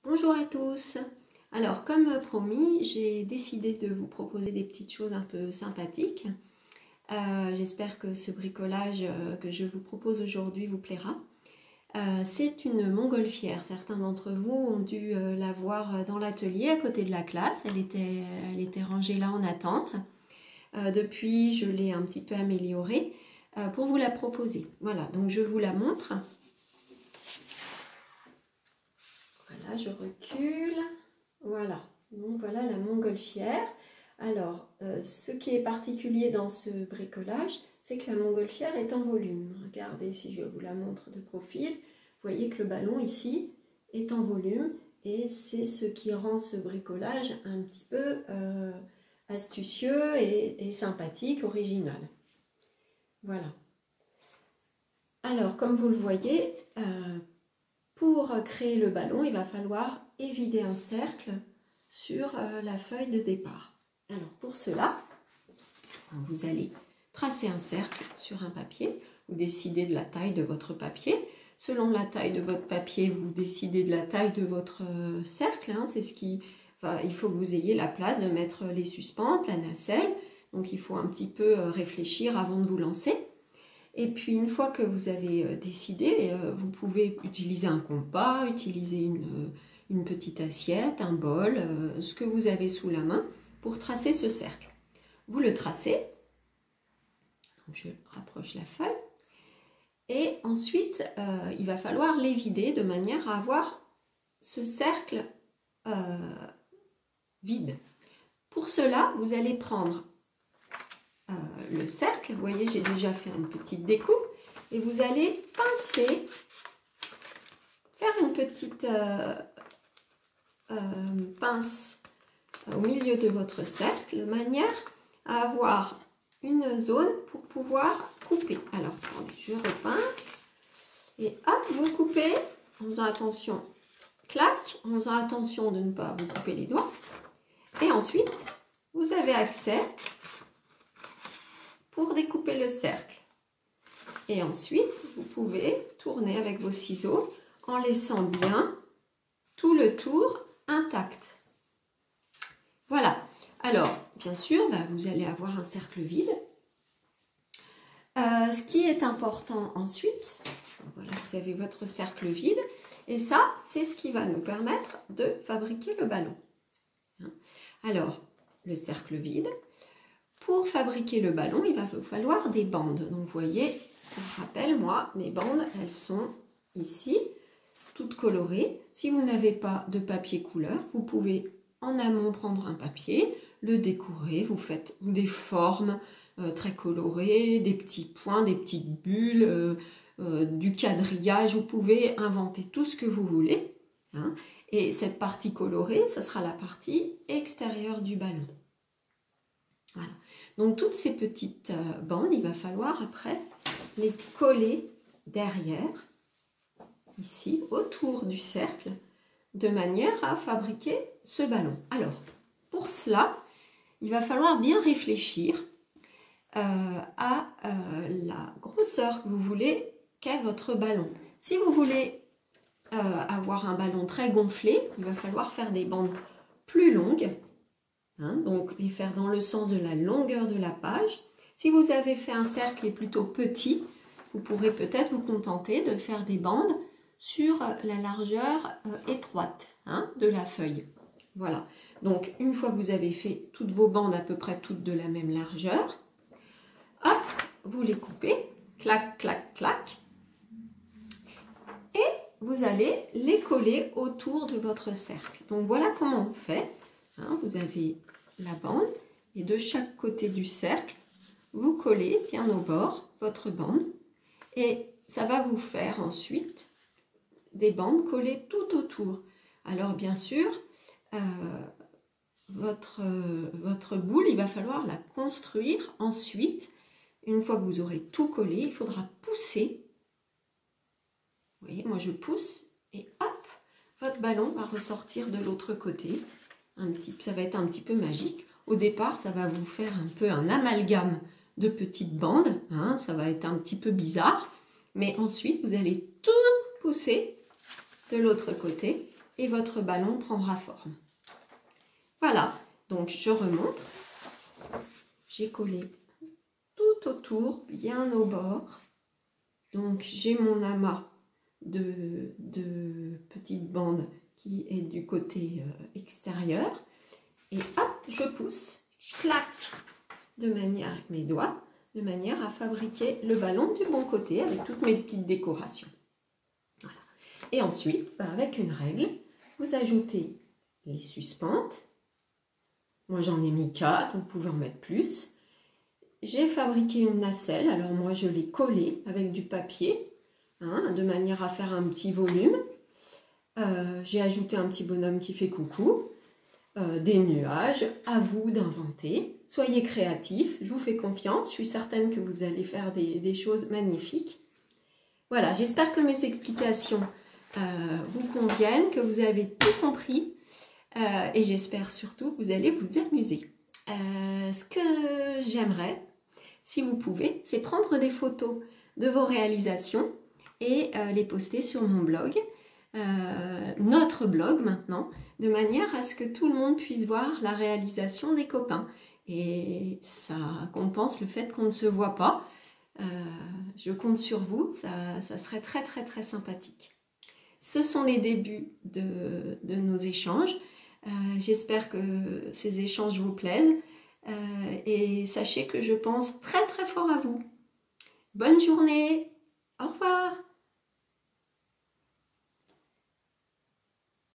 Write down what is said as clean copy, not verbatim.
Bonjour à tous. Alors, comme promis, j'ai décidé de vous proposer des petites choses un peu sympathiques. J'espère que ce bricolage que je vous propose aujourd'hui vous plaira. C'est une montgolfière. Certains d'entre vous ont dû la voir dans l'atelier à côté de la classe. Elle était rangée là en attente. Depuis, je l'ai un petit peu améliorée pour vous la proposer. Voilà, donc je vous la montre. Voilà, je recule. Voilà, donc voilà la montgolfière. Alors, ce qui est particulier dans ce bricolage, c'est que la montgolfière est en volume. Regardez, si je vous la montre de profil, vous voyez que le ballon ici est en volume et c'est ce qui rend ce bricolage un petit peu astucieux et sympathique, original. Voilà. Alors, comme vous le voyez, pour créer le ballon, il va falloir évider un cercle sur la feuille de départ. Alors pour cela, vous allez tracer un cercle sur un papier. Vous décidez de la taille de votre papier. Selon la taille de votre papier, vous décidez de la taille de votre cercle. C'est ce qui il faut que vous ayez la place de mettre les suspentes, la nacelle. Donc il faut un petit peu réfléchir avant de vous lancer. Et puis une fois que vous avez décidé, vous pouvez utiliser un compas, utiliser une petite assiette, un bol, ce que vous avez sous la main pour tracer ce cercle. Vous le tracez, donc je rapproche la feuille, et ensuite il va falloir les vider de manière à avoir ce cercle vide. Pour cela, vous allez prendre le cercle, vous voyez j'ai déjà fait une petite découpe, et vous allez pincer, faire une petite pince au milieu de votre cercle, de manière à avoir une zone pour pouvoir couper. Alors attendez, je repince, et hop, vous coupez en faisant attention, clac, en faisant attention de ne pas vous couper les doigts, et ensuite vous avez accès pour découper le cercle. Et ensuite, vous pouvez tourner avec vos ciseaux en laissant bien tout le tour intact. Voilà. Alors, bien sûr, vous allez avoir un cercle vide. Ce qui est important ensuite, voilà, vous avez votre cercle vide. Et ça, c'est ce qui va nous permettre de fabriquer le ballon. Alors, le cercle vide. Pour fabriquer le ballon, il va vous falloir des bandes. Donc, vous voyez, pour rappel, moi, mes bandes, elles sont ici, toutes colorées. Si vous n'avez pas de papier couleur, vous pouvez en amont prendre un papier, le décorer. Vous faites des formes très colorées, des petits points, des petites bulles, du quadrillage. Vous pouvez inventer tout ce que vous voulez. Et cette partie colorée, ce sera la partie extérieure du ballon. Voilà. Donc toutes ces petites bandes, il va falloir après les coller derrière, ici, autour du cercle, de manière à fabriquer ce ballon. Alors, pour cela, il va falloir bien réfléchir à la grosseur que vous voulez qu'ait votre ballon. Si vous voulez avoir un ballon très gonflé, il va falloir faire des bandes plus longues. Donc les faire dans le sens de la longueur de la page. Si vous avez fait un cercle qui est plutôt petit, vous pourrez peut-être vous contenter de faire des bandes sur la largeur étroite de la feuille. Voilà, donc une fois que vous avez fait toutes vos bandes à peu près toutes de la même largeur, hop, vous les coupez, clac, clac, clac, et vous allez les coller autour de votre cercle. Donc voilà comment on fait. Vous avez la bande et de chaque côté du cercle, vous collez bien au bord votre bande et ça va vous faire ensuite des bandes collées tout autour. Alors bien sûr, votre boule, il va falloir la construire ensuite. Une fois que vous aurez tout collé, il faudra pousser. Vous voyez, moi je pousse et hop, votre ballon va ressortir de l'autre côté. Ça va être un petit peu magique. Au départ, ça va vous faire un peu un amalgame de petites bandes. Ça va être un petit peu bizarre. Mais ensuite, vous allez tout pousser de l'autre côté et votre ballon prendra forme. Voilà, donc je remonte. J'ai collé tout autour, bien au bord. Donc j'ai mon amas de petites bandes qui est du côté extérieur. Et hop, je pousse, je claque de manière avec mes doigts, de manière à fabriquer le ballon du bon côté avec toutes mes petites décorations. Voilà. Et ensuite, avec une règle, vous ajoutez les suspentes. Moi j'en ai mis 4, vous pouvez en mettre plus. J'ai fabriqué une nacelle, alors moi je l'ai collée avec du papier, hein, de manière à faire un petit volume. J'ai ajouté un petit bonhomme qui fait coucou, des nuages, à vous d'inventer. Soyez créatifs, je vous fais confiance, je suis certaine que vous allez faire des choses magnifiques. Voilà, j'espère que mes explications vous conviennent, que vous avez tout compris et j'espère surtout que vous allez vous amuser. Ce que j'aimerais, si vous pouvez, c'est prendre des photos de vos réalisations et les poster sur mon blog, notre blog maintenant, de manière à ce que tout le monde puisse voir la réalisation des copains. Et ça compense le fait qu'on ne se voit pas. Je compte sur vous, ça serait très très très sympathique. Ce sont les débuts de nos échanges. J'espère que ces échanges vous plaisent. Et sachez que je pense très très fort à vous. Bonne journée, au revoir.